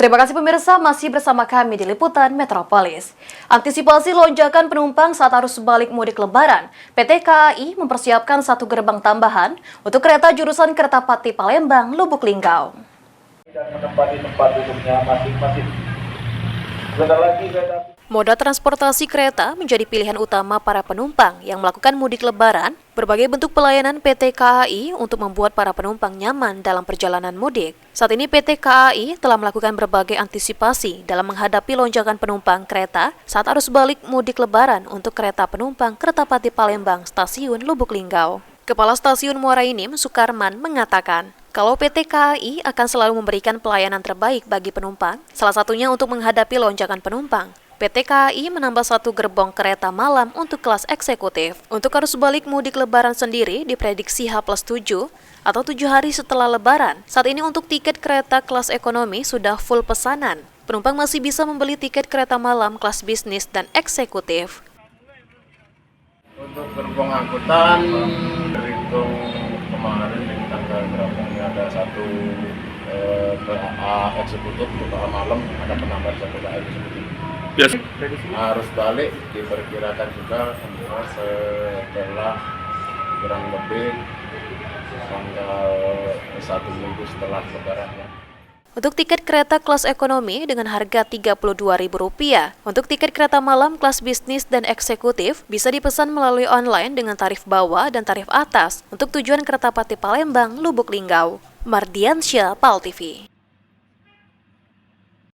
Terima kasih pemirsa, masih bersama kami di Liputan Metropolis. Antisipasi lonjakan penumpang saat arus balik mudik Lebaran, PT KAI mempersiapkan satu gerbang tambahan untuk kereta jurusan Kertapati Palembang, Lubuk Linggau. Dan menempati tempat duduknya masing-masing. Sebentar lagi kereta. Moda transportasi kereta menjadi pilihan utama para penumpang yang melakukan mudik Lebaran. Berbagai bentuk pelayanan PT KAI untuk membuat para penumpang nyaman dalam perjalanan mudik. Saat ini PT KAI telah melakukan berbagai antisipasi dalam menghadapi lonjakan penumpang kereta saat arus balik mudik Lebaran untuk kereta penumpang Kertapati Palembang Stasiun Lubuk Linggau. Kepala Stasiun Muara Enim, Sukarman, mengatakan, kalau PT KAI akan selalu memberikan pelayanan terbaik bagi penumpang, salah satunya untuk menghadapi lonjakan penumpang. PT KAI menambah satu gerbong kereta malam untuk kelas eksekutif. Untuk arus balik mudik Lebaran sendiri diprediksi H+7 atau 7 hari setelah Lebaran. Saat ini untuk tiket kereta kelas ekonomi sudah full pesanan. Penumpang masih bisa membeli tiket kereta malam kelas bisnis dan eksekutif. Untuk gerbong angkutan, terhitung kemarin di tanggal berapa ini ada satu KA eksekutif untuk KA malam, ada penambahan satu KA eksekutif. Yes. Arus balik diperkirakan juga setelah kurang lebih tanggal 1 minggu setelah Lebaran. Untuk tiket kereta kelas ekonomi dengan harga Rp32.000. Untuk tiket kereta malam kelas bisnis dan eksekutif bisa dipesan melalui online dengan tarif bawah dan tarif atas untuk tujuan Kertapati Palembang, Lubuk Linggau. Mardiansyah, PAL TV.